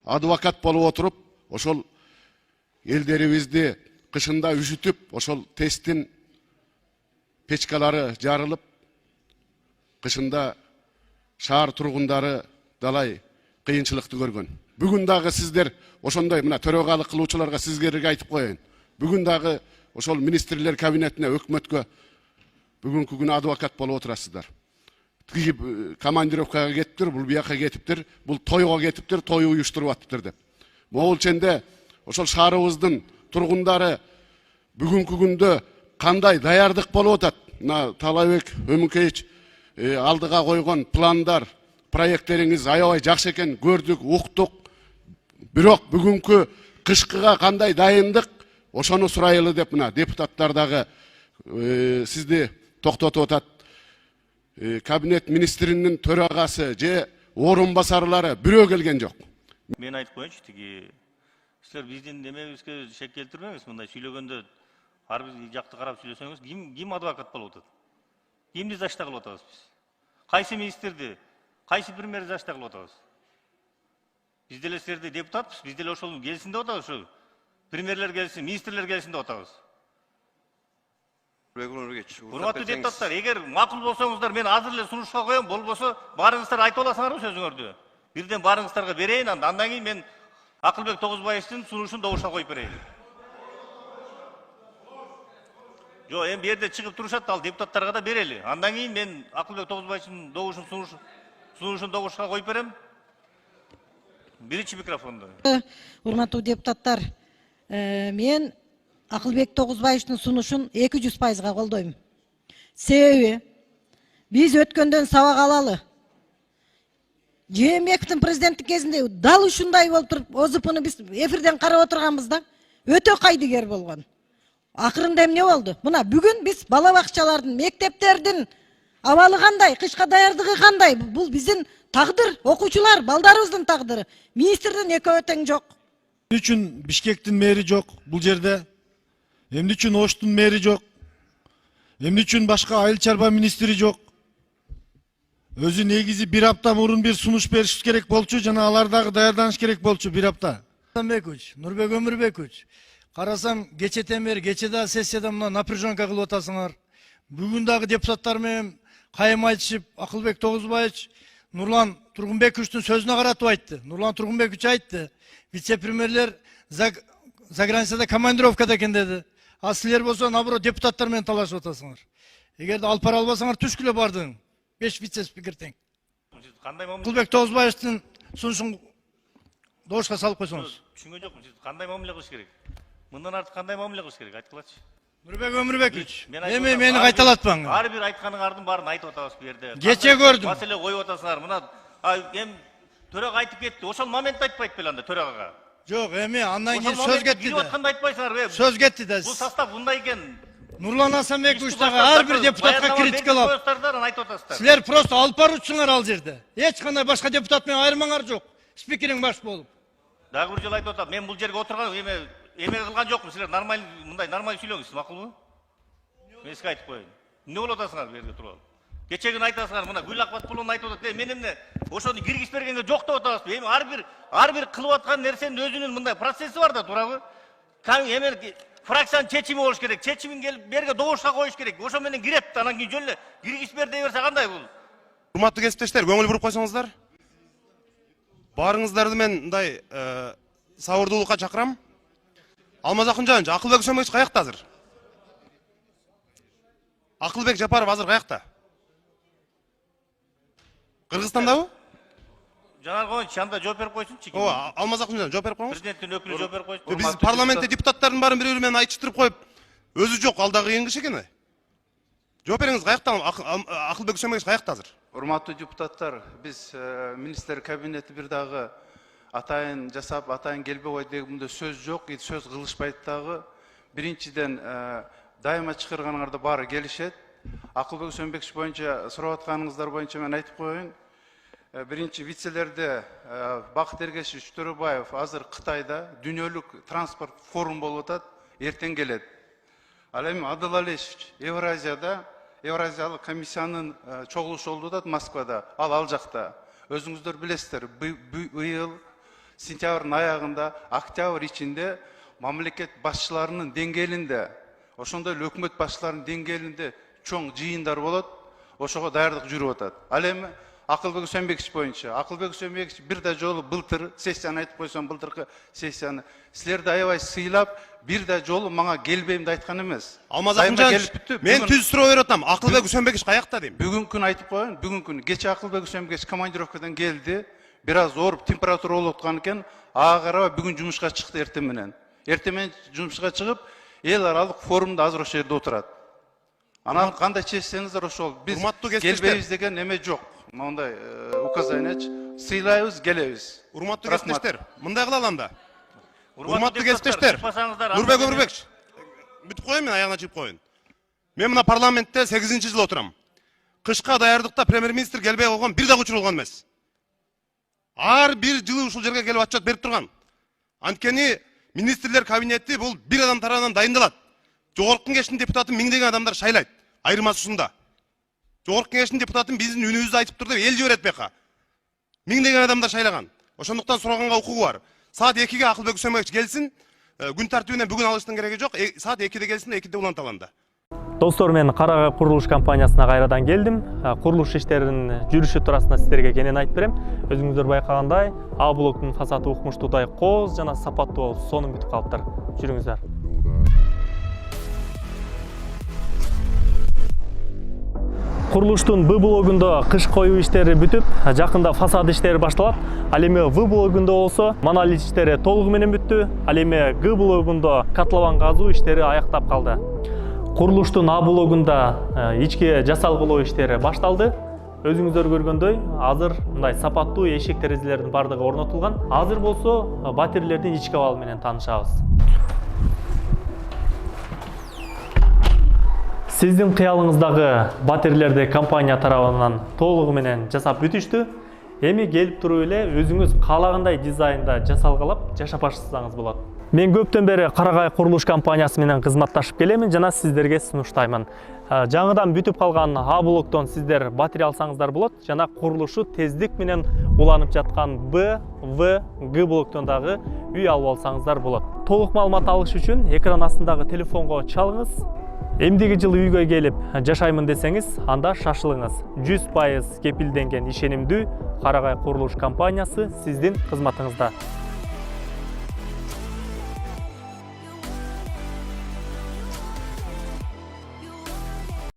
адвокат болуп отуруп, ошол элдерибизди кышында үшүтүп, ошол тесттин печкалары жарылып, кышында шаар тургундары далай кыйынчылыкты көргөн. Бүгүн дагы сиздер ошондой мына төрагалык кылуучуларга сиздерге айтып коеюн. Бүгүн дагы ошол министрлер кабинетине, өкмөткө бүгүнкү күнү адвокат болуп отурасыздар. Командировкага кетиптир, бул бияка кетиптир, бул тойго кетиптир, той уюштуруп атыптыр деп. Могул ченде ошол шаарыбыздын тургундары бүгүнкү күндө кандай даярдык болуп атат? Мына Талайбек Өмүкеевич алдыга койгон пландар, проекттериңиз аябай жакшы экен, көрдүк, уктук. Бирок бүгүнкү кышкыга кандай дайындык, ошону сурайлы деп мына депутаттар дагы сизди токтотуп атат. Кабинет министринин төрагасы же орун басарлары бирөө келген жок. Мен айтып коеюнчу, тиги силер биздин немебизге шек келтирбеңиз, мындай сүйлөгөндө ар бир жакты карап сүйлөсөңүз, ким адвокат болуп атат? Кимди зашта кылып атабыз биз? Кайсы министрди, кайсы премьерди зашта кылып атабыз? Биз деле силерде депутатпыз, биз деле ошол келсин деп атабыз, ошо премьерлер келсин, министрлер келсин деп атабыз. Урматтуу депутаттар, эгер макул болсоңуздар, мен азыр эле сунушка коем, болбосо баарыңыздар айтып аласыңарбы сөзүңөрдү? Бирден баарыңыздарга берейин, андан кийин мен Акылбек Тогузбаевдин сунушун добушка коюп берейин. Жо, эми бу жерде чыгып турушат, ал депутаттарга да берели. Андан кийин мен Акылбек Тогузбаевдин сунушун добушка коюп берем. Биринчи микрофонду. Урматтуу депутаттар, мен Акылбек Тогузбаевдин сунушун 200%-га колдойм. Себеби биз өткөндөн сабак алалы. Жээнбековдун президенттик кезинде дал ушундай болуп туруп, ОЗПны биз эфирден карап отурганбыз да, өтө кайдыгер болгон. Акырында эмне болду? Мына бүгүн биз бала бакчалардын, мектептердин абалы кандай, кышка даярдыгы кандай? Бул биздин тагдыр, окуучулар, балдарыбыздын тагдыры. Министрден экөө тең жок. Эмне үчүн Бишкектин мэри жок бул жерде? Эмне үчүн Оштун мэри жок? Эмне үчүн башка айыл чарба министри жок? Өзү негизи бир апта мурун бир сунуш бериш керек болчу, жана алар дагы даярданыш керек болчу бир апта. Нурбек Өмүрбекович, карасам кечетен бери, кече да сессияда мына напряженка кылып атасыңар. Бүгүн дагы депутаттар менен кайым айтышып, Акылбек Тогузбаевич Нурлан Тургунбековичтин сөзүнө каратып айтты. Нурлан Тургунбекович айтты, вице-премьерлер за границада командировкада экен деди. А силер болсо наоборот депутаттар менен талашып атасыңар. Эгерде алып бара албасаңар түшкүлө бардың. 5 вице-спикер тең. Акылбек Тогузбаевдин сунушун добушка салып койсоңуз. Түшүнгөн жокмун. Сиз кандай мамиле кылыш керек? Мындан артык кандай мамиле кылыш керек? Айткылачы. Нурбек Өмүрбекович, эми мени кайталатпаңыз. Ар бир айтканыңардын баарын айтып атабыз бу жерде. Кече көрдүм. Маселе коюп атасыңар. Мына эми төрага айтып кетти. Ошол моментте айтпайт беле анда төрагага. Жок, эми андан кийин сөз кетти да. Атканда айтпайсыңарбы? Сөз кетти да. Бул состав мындай экен. Нурлан Асанбекович дагы ар бир депутатка критикалап. Силер просто алып баруучуңар ал жерде. Эч кандай башка депутат менен айырмаңар жок. Спикериң баш болуп. Дагы бир жолу айтып атам. Мен бул жерге отурган эме кылган жокмун. Силер нормаль мындай нормаль сүйлөңүз, макулбу? Мен сизге айтып коеюн. Эмне болуп атасыңар бу жерге туруп? Кече күнү айтасыңар, мына Гүл Акбатпуловна айтып атат. Мен эмне ошону киргизип бергенге жок деп атабызбы? Эми ар бир кылып аткан нерсенин өзүнүн мындай процесси бар да, туурабы? Эме фракциянын чечими болуш керек. Чечимин келип берге добушка коюш керек. Ошо менен кирет, анан кийин жөн эле киргизип бер дей берсе кандай бул? Урматтуу кесиптештер, көңүл буруп койсоңуздар. Баарыңыздарды мен мындай сабырдуулукка чакырам. Алмаз Акынжанович, Акылбек Шөмөч каякта азыр? Акылбек Жапаров азыр каякта? Кыргызстандабы? Жанаргон чанда жооп берип койсунчу. Ооба, Алмаз Акынжанович жооп берип коюңуз. Президенттин өкүлү жооп берип койсун. Биз парламентте депутаттардын баарын бири-бири менен айтыштырып коюп, өзү жок, ал дагы кыйын киш экен. Жооп бериңиз, каякта Акылбек Шөмөч каякта азыр? Урматтуу депутаттар, биз министр кабинети бир дагы атайын жасап, атайын келбей койду дегенде сөз жок, сөз кылышпайт дагы. Биринчиден дайыма чакырганыңарда баары келишет. Акылбек Шөмөч боюнча сурап атканыңыздар боюнча мен айтып коеюн. Биринчи вицелерде Бакыт Эргешевич Төрөбаев азыр Кытайда дүйнөлүк транспорт форум болуп атат, эртең келет. Ал эми Адыл Алешевич Евразияда, Евразиялык комиссиянын чогулушу болуп атат Москвада, ал жакта. Өзүңүздөр билесиздер, быйыл сентябрдын аягында, октябрь ичинде мамлекет башчыларынын деңгээлинде, ошондой эле өкмөт башчыларынын деңгээлинде чоң жыйындар болот. Ошого даярдык жүрүп атат. Ал эми Акылбек Үсөнбекович боюнча, Акылбек Үсөнбекович бир да жолу былтыр сессияны айтып койсом, былтыркы сессияны силерди аябай сыйлап, бир да жолу мага келбейм деп айткан эмес. Алмаз Акынжанович, мен түз суроо берип атам. Акылбек Үсөнбекович каякта дейм? Бүгүнкү күнү айтып коеюн, бүгүнкү күнү кече Акылбек Үсөнбекович командировкадан келди. Бир аз ооруп температура болуп аткан экен. Ага карабай бүгүн жумушка чыкты эртең менен. Эртең менен жумушка чыгып, эл аралык форумда азыр ошол жерде отурат. Анан кандай чечсеңиздер ошол. Биз келбейбиз деген эме жок. Мындай указаниячы, сыйлайбыз, келебиз. Урматтуу кесиптештер, мындай кылалы анда. Урматтуу кесиптештер, Нурбек Өмүрбекович, бүтүп коеюн, мен аягына чыгып коеюн. Мен мына парламентте 8-жыл отурам. Кышка даярдыкта премьер-министр келбей койгон бир дагы учур болгон эмес. Ар бир жылы ушул жерге келип отчет берип турган. Анткени министрлер кабинети бул бир адам тарабынан дайындалат. Жогорку кеңештин депутатын миңдеген адамдар шайлайт. Айырмасы ушунда. Жогорку кеңештин депутатын биздин үнүбүздү айтып тур деп эл жиберет бияка. Миңдеген адамдар шайлаган. Ошондуктан сураганга укугу бар. Саат 2-ге Акылбек Үсөнбекович келсин. Күн тартибинен бүгүн алыштын кереги жок. Саат 2-де келсин, 2-де улантып алганда. Достор, мен Карагай курулуш компаниясына кайрадан келдим. Курулуш иштеринин жүрүшү туурасында сиздерге кенен айтып берем. Өзүңүздөр байкагандай, А блоктун фасады укмуштуудай кооз жана сапаттуу болуп сонун бүтүп калыптыр. Жүрүңүздөр. Курулуштун Б блогунда кыш коюу иштери бүтүп, жакында фасад иштери башталат. Ал эми В блогунда болсо монолит иштери толугу менен бүттү. Ал эми Г блогунда котлован казуу иштери аяктап калды. Курулуштун А блогунда ички жасалгылоо иштери башталды. Өзүңүздөр көргөндөй, азыр мындай сапаттуу эшик терезелердин бардыгы орнотулган. Азыр болсо батирелердин ички абалы менен таанышабыз. Сиздин кыялыңыздагы батирелерди компания тарабынан толугу менен жасап бүтүштү. Эми келип туруп эле өзүңүз каалагандай дизайнда жасалгалап жашап баштасаңыз болот. Мен көптөн бери Карагай курулуш компаниясы менен кызматташып келемин жана сиздерге сунуштаймын. Жаңыдан бүтүп калган А блоктон сиздер батире алсаңыздар болот жана курулушу тездик менен уланып жаткан Б, В, Г блоктон дагы үй алып алсаңыздар болот. Толук маалымат алыш үчүн экран астындагы телефонго чалыңыз. Эмдиги жылы үйгө келип жашаймын десеңиз, анда шашылыңыз. 100% кепилденген ишенимдүү Карагай курулуш компаниясы сиздин кызматыңызда.